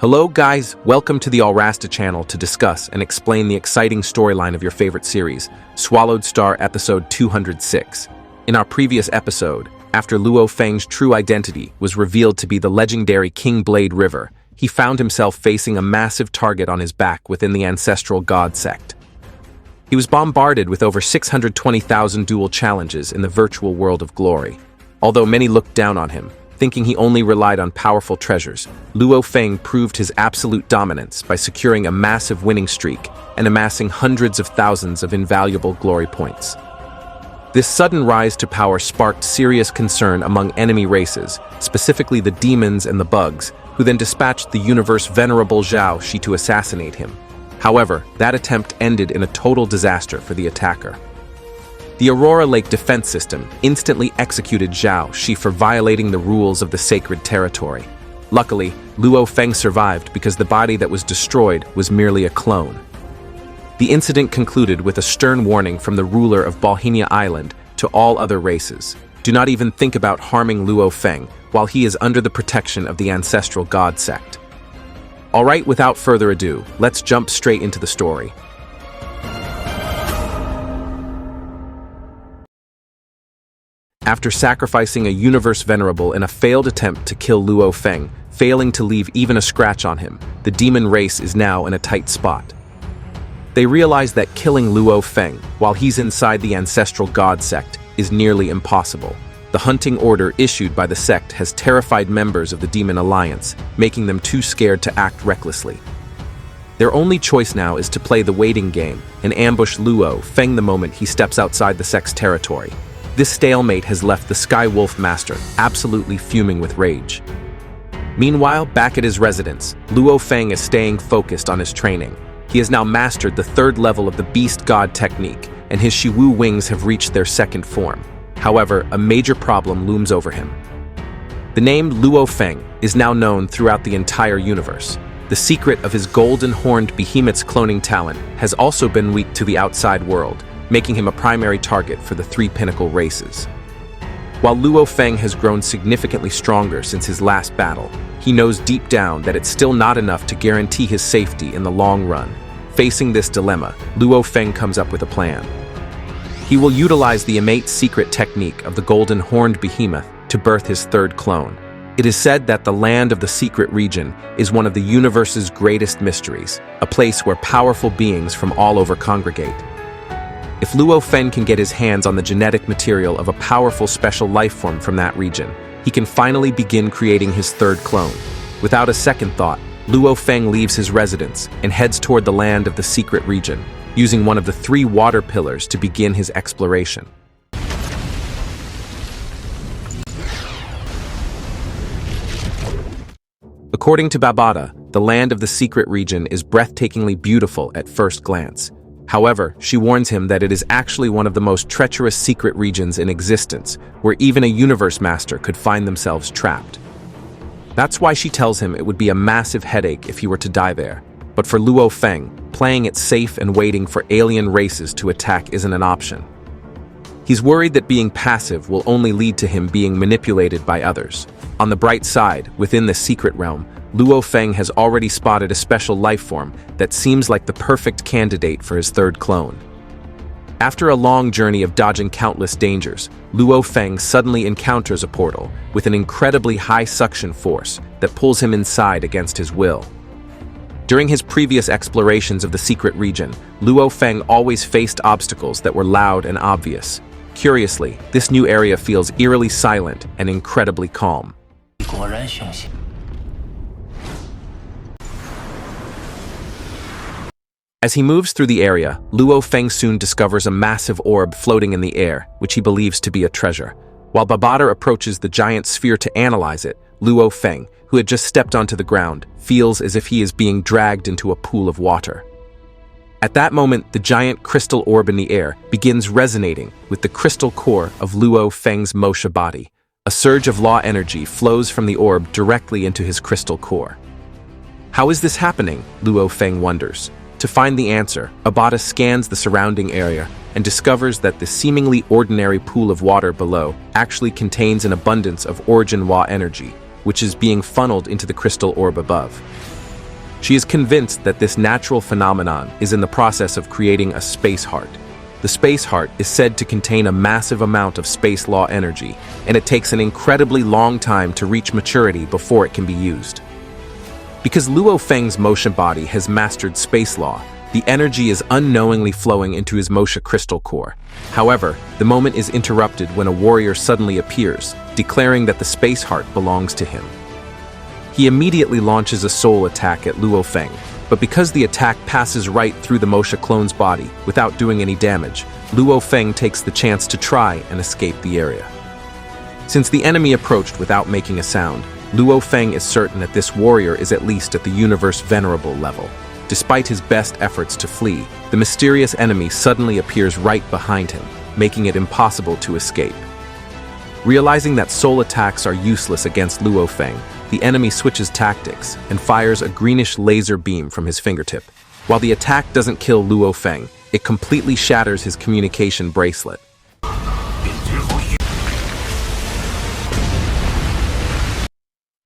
Hello guys, welcome to the SwallowedStar channel to discuss and explain the exciting storyline of your favorite series, SwallowedStar episode 206. In our previous episode, after Luo Fang's true identity was revealed to be the legendary King Blade River, he found himself facing a massive target on his back within the ancestral god sect. He was bombarded with over 620,000 duel challenges in the virtual world of glory. Although many looked down on him, thinking he only relied on powerful treasures, Luo Fang proved his absolute dominance by securing a massive winning streak and amassing hundreds of thousands of invaluable glory points. This sudden rise to power sparked serious concern among enemy races, specifically the demons and the bugs, who then dispatched the Universe Venerable Zhao Shi to assassinate him. However, that attempt ended in a total disaster for the attacker. The Aurora Lake defense system instantly executed Zhao Shi for violating the rules of the sacred territory. Luckily, Luo Feng survived because the body that was destroyed was merely a clone. The incident concluded with a stern warning from the ruler of Bohemia Island to all other races. Do not even think about harming Luo Feng while he is under the protection of the ancestral god sect. Alright, without further ado, let's jump straight into the story. After sacrificing a Universe Venerable in a failed attempt to kill Luo Feng, failing to leave even a scratch on him, the demon race is now in a tight spot. They realize that killing Luo Feng, while he's inside the ancestral god sect, is nearly impossible. The hunting order issued by the sect has terrified members of the Demon Alliance, making them too scared to act recklessly. Their only choice now is to play the waiting game and ambush Luo Feng the moment he steps outside the sect's territory. This stalemate has left the Sky Wolf Master absolutely fuming with rage. Meanwhile, back at his residence, Luo Feng is staying focused on his training. He has now mastered the 3rd level of the Beast God technique, and his Shiwu wings have reached their 2nd form. However, a major problem looms over him. The name Luo Feng is now known throughout the entire universe. The secret of his golden-horned behemoth's cloning talent has also been leaked to the outside world, making him a primary target for the 3 pinnacle races. While Luo Feng has grown significantly stronger since his last battle, he knows deep down that it's still not enough to guarantee his safety in the long run. Facing this dilemma, Luo Feng comes up with a plan. He will utilize the innate secret technique of the golden-horned behemoth to birth his 3rd clone. It is said that the land of the secret region is one of the universe's greatest mysteries, a place where powerful beings from all over congregate. If Luo Feng can get his hands on the genetic material of a powerful special life form from that region, he can finally begin creating his 3rd clone. Without a second thought, Luo Feng leaves his residence and heads toward the land of the secret region, using one of the 3 water pillars to begin his exploration. According to Babada, the land of the secret region is breathtakingly beautiful at first glance. However, she warns him that it is actually one of the most treacherous secret regions in existence, where even a universe master could find themselves trapped. That's why she tells him it would be a massive headache if he were to die there. But for Luo Feng, playing it safe and waiting for alien races to attack isn't an option. He's worried that being passive will only lead to him being manipulated by others. On the bright side, within the secret realm, Luo Feng has already spotted a special life form that seems like the perfect candidate for his 3rd clone. After a long journey of dodging countless dangers, Luo Feng suddenly encounters a portal with an incredibly high suction force that pulls him inside against his will. During his previous explorations of the secret region, Luo Feng always faced obstacles that were loud and obvious. Curiously, this new area feels eerily silent and incredibly calm. As he moves through the area, Luo Feng soon discovers a massive orb floating in the air, which he believes to be a treasure. While Babada approaches the giant sphere to analyze it, Luo Feng, who had just stepped onto the ground, feels as if he is being dragged into a pool of water. At that moment, the giant crystal orb in the air begins resonating with the crystal core of Luo Feng's Mosha body. A surge of law energy flows from the orb directly into his crystal core. How is this happening? Luo Feng wonders. To find the answer, Babada scans the surrounding area and discovers that the seemingly ordinary pool of water below actually contains an abundance of origin Wa energy, which is being funneled into the crystal orb above. She is convinced that this natural phenomenon is in the process of creating a space heart. The space heart is said to contain a massive amount of space law energy, and it takes an incredibly long time to reach maturity before it can be used. Because Luo Feng's motion body has mastered space law, the energy is unknowingly flowing into his Mosha crystal core. However, the moment is interrupted when a warrior suddenly appears, declaring that the space heart belongs to him. He immediately launches a soul attack at Luo Feng, but because the attack passes right through the Mosha clone's body without doing any damage, Luo Feng takes the chance to try and escape the area. Since the enemy approached without making a sound, Luo Feng is certain that this warrior is at least at the Universe Venerable level. Despite his best efforts to flee, the mysterious enemy suddenly appears right behind him, making it impossible to escape. Realizing that soul attacks are useless against Luo Feng, the enemy switches tactics and fires a greenish laser beam from his fingertip. While the attack doesn't kill Luo Feng, it completely shatters his communication bracelet.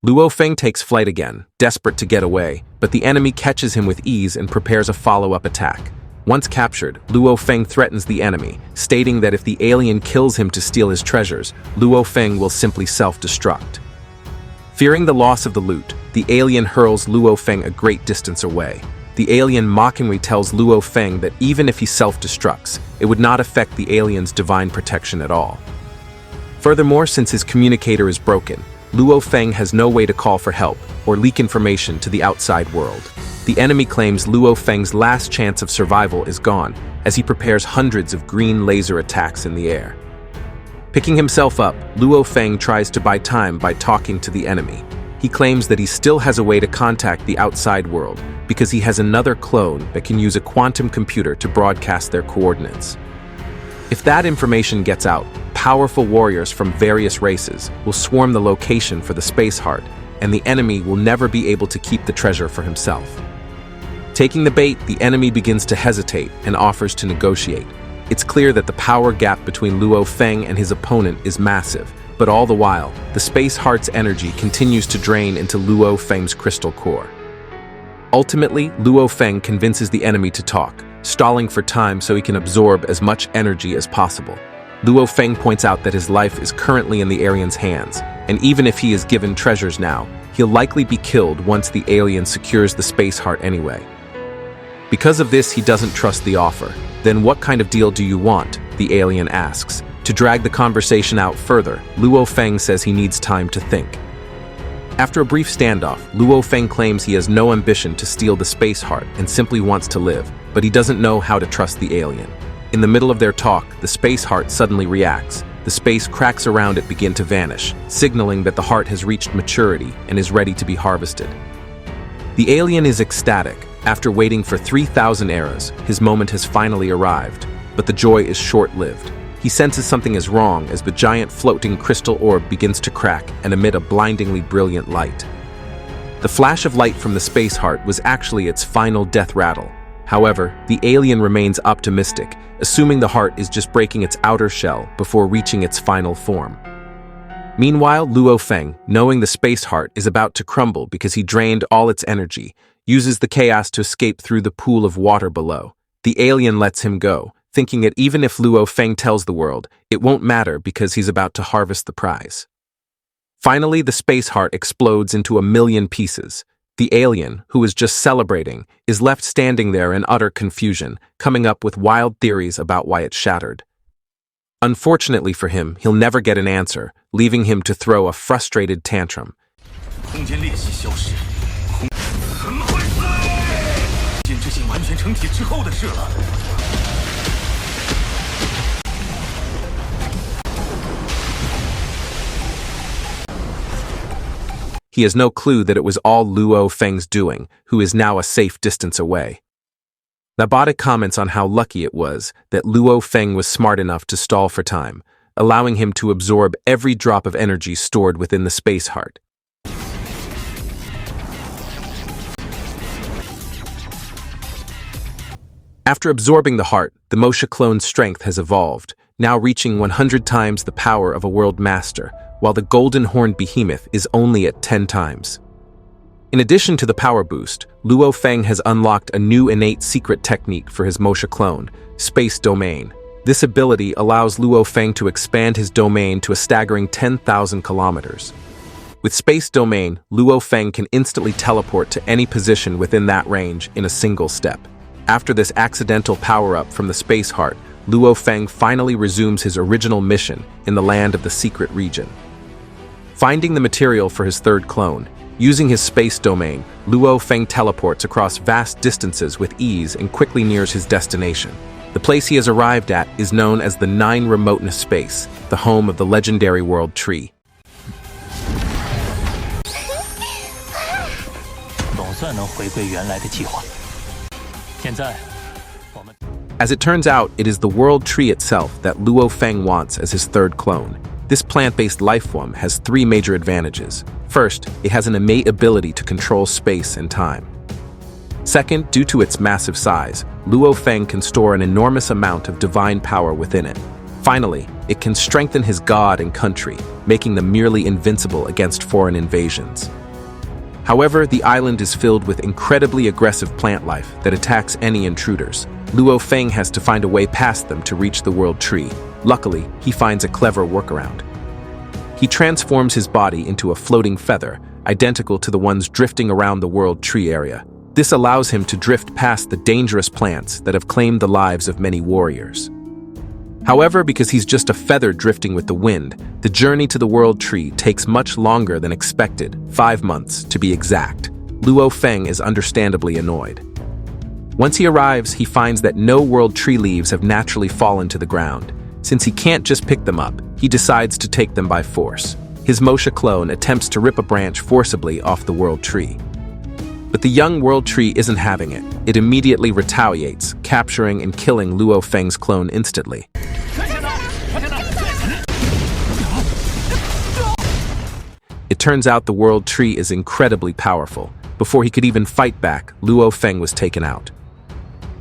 Luo Feng takes flight again, desperate to get away, but the enemy catches him with ease and prepares a follow-up attack. Once captured, Luo Feng threatens the enemy, stating that if the alien kills him to steal his treasures, Luo Feng will simply self-destruct. Fearing the loss of the loot, the alien hurls Luo Feng a great distance away. The alien mockingly tells Luo Feng that even if he self-destructs, it would not affect the alien's divine protection at all. Furthermore, since his communicator is broken, Luo Feng has no way to call for help or leak information to the outside world. The enemy claims Luo Feng's last chance of survival is gone as he prepares hundreds of green laser attacks in the air. Picking himself up, Luo Feng tries to buy time by talking to the enemy. He claims that he still has a way to contact the outside world because he has another clone that can use a quantum computer to broadcast their coordinates. If that information gets out, powerful warriors from various races will swarm the location for the space heart, and the enemy will never be able to keep the treasure for himself. Taking the bait, the enemy begins to hesitate and offers to negotiate. It's clear that the power gap between Luo Feng and his opponent is massive, but all the while, the space heart's energy continues to drain into Luo Feng's crystal core. Ultimately, Luo Feng convinces the enemy to talk, stalling for time so he can absorb as much energy as possible. Luo Feng points out that his life is currently in the alien's hands, and even if he is given treasures now, he'll likely be killed once the alien secures the space heart anyway. Because of this, he doesn't trust the offer. Then what kind of deal do you want? The alien asks. To drag the conversation out further, Luo Feng says he needs time to think. After a brief standoff, Luo Feng claims he has no ambition to steal the space heart and simply wants to live, but he doesn't know how to trust the alien. In the middle of their talk, the space heart suddenly reacts. The space cracks around it begin to vanish, signaling that the heart has reached maturity and is ready to be harvested. The alien is ecstatic. After waiting for 3,000 eras, his moment has finally arrived, but the joy is short-lived. He senses something is wrong as the giant floating crystal orb begins to crack and emit a blindingly brilliant light. The flash of light from the space heart was actually its final death rattle. However, the alien remains optimistic, assuming the heart is just breaking its outer shell before reaching its final form. Meanwhile, Luo Feng, knowing the space heart is about to crumble because he drained all its energy, uses the chaos to escape through the pool of water below. The alien lets him go, thinking that even if Luo Feng tells the world, it won't matter because he's about to harvest the prize. Finally, the space heart explodes into a million pieces. The alien, who is just celebrating, is left standing there in utter confusion, coming up with wild theories about why it shattered. Unfortunately for him, he'll never get an answer, leaving him to throw a frustrated tantrum. He has no clue that it was all Luo Feng's doing, who is now a safe distance away. Nabata comments on how lucky it was that Luo Feng was smart enough to stall for time, allowing him to absorb every drop of energy stored within the space heart. After absorbing the heart, the Mosha clone's strength has evolved, now reaching 100 times the power of a world master, while the golden horned behemoth is only at 10 times. In addition to the power boost, Luo Fang has unlocked a new innate secret technique for his Mosha clone, Space Domain. This ability allows Luo Fang to expand his domain to a staggering 10,000 kilometers. With Space Domain, Luo Fang can instantly teleport to any position within that range in a single step. After this accidental power-up from the Space Heart, Luo Fang finally resumes his original mission in the land of the secret region. Finding the material for his third clone, using his space domain, Luo Fang teleports across vast distances with ease and quickly nears his destination. The place he has arrived at is known as the Nine Remoteness Space, the home of the legendary world tree. As it turns out, it is the world tree itself that Luo Fang wants as his third clone. This plant-based lifeform has three major advantages. First, it has an innate ability to control space and time. Second, due to its massive size, Luo Fang can store an enormous amount of divine power within it. Finally, it can strengthen his god and country, making them nearly invincible against foreign invasions. However, the island is filled with incredibly aggressive plant life that attacks any intruders. Luo Fang has to find a way past them to reach the world tree. Luckily, he finds a clever workaround. He transforms his body into a floating feather, identical to the ones drifting around the world tree area. This allows him to drift past the dangerous plants that have claimed the lives of many warriors. However, because he's just a feather drifting with the wind, the journey to the world tree takes much longer than expected, 5 months to be exact. Luo Fang is understandably annoyed. Once he arrives, he finds that no world tree leaves have naturally fallen to the ground. Since he can't just pick them up, he decides to take them by force. His Mosha clone attempts to rip a branch forcibly off the world tree. But the young world tree isn't having it. It immediately retaliates, capturing and killing Luo Fang's clone instantly. It turns out the world tree is incredibly powerful. Before he could even fight back, Luo Fang was taken out.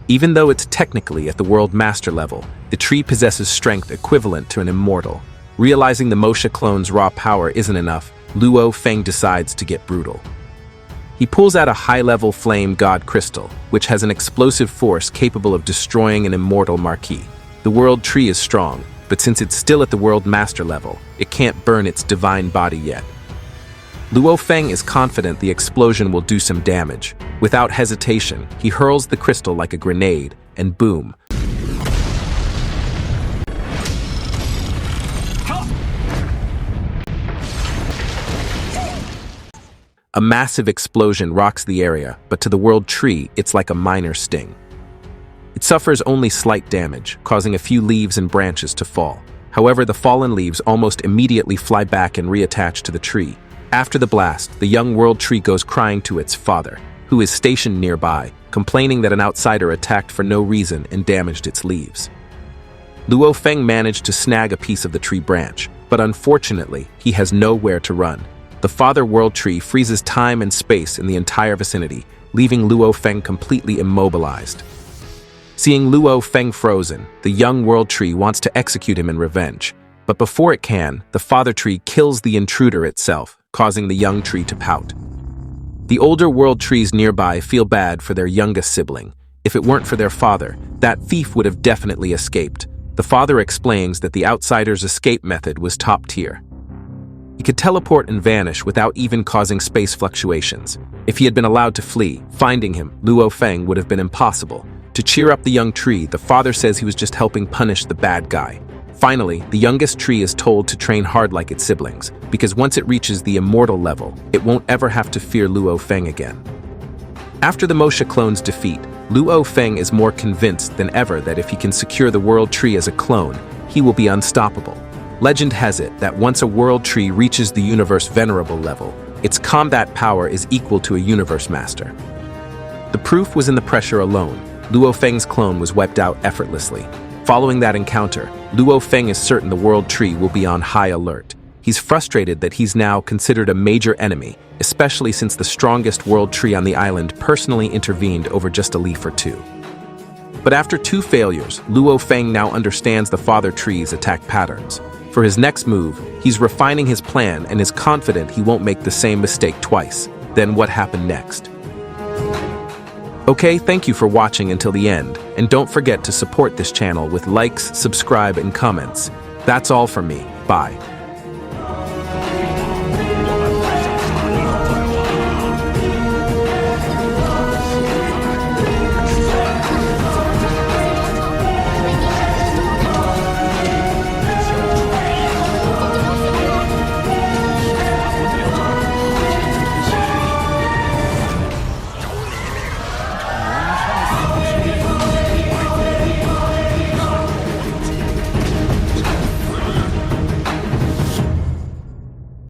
Even though it's technically at the World Master level, the tree possesses strength equivalent to an Immortal. Realizing the Mosha clone's raw power isn't enough, Luo Fang decides to get brutal. He pulls out a high-level flame god crystal, which has an explosive force capable of destroying an immortal Marquis. The world tree is strong, but since it's still at the World Master level, it can't burn its divine body yet. Luo Fang is confident the explosion will do some damage. Without hesitation, he hurls the crystal like a grenade, and boom. A massive explosion rocks the area, but to the world tree, it's like a minor sting. It suffers only slight damage, causing a few leaves and branches to fall. However, the fallen leaves almost immediately fly back and reattach to the tree. After the blast, the young world tree goes crying to its father, who is stationed nearby, complaining that an outsider attacked for no reason and damaged its leaves. Luo Fang managed to snag a piece of the tree branch, but unfortunately, he has nowhere to run. The father world tree freezes time and space in the entire vicinity, leaving Luo Fang completely immobilized. Seeing Luo Fang frozen, the young world tree wants to execute him in revenge. But before it can, the father tree kills the intruder itself, causing the young tree to pout. The older world trees nearby feel bad for their youngest sibling. If it weren't for their father, that thief would have definitely escaped. The father explains that the outsider's escape method was top tier. He could teleport and vanish without even causing space fluctuations. If he had been allowed to flee, finding him, Luo Fang, would have been impossible. To cheer up the young tree, the father says he was just helping punish the bad guy. Finally, the youngest tree is told to train hard like its siblings, because once it reaches the Immortal level, it won't ever have to fear Luo Fang again. After the Mosha clone's defeat, Luo Fang is more convinced than ever that if he can secure the world tree as a clone, he will be unstoppable. Legend has it that once a world tree reaches the Universe Venerable level, its combat power is equal to a Universe Master. The proof was in the pressure alone. Luo Fang's clone was wiped out effortlessly. Following that encounter, Luo Fang is certain the world tree will be on high alert. He's frustrated that he's now considered a major enemy, especially since the strongest world tree on the island personally intervened over just a leaf or two. But after 2 failures, Luo Fang now understands the father tree's attack patterns. For his next move, he's refining his plan and is confident he won't make the same mistake twice. Then what happened next? Okay, thank you for watching until the end, and don't forget to support this channel with likes, subscribe, and comments. That's all from me. Bye.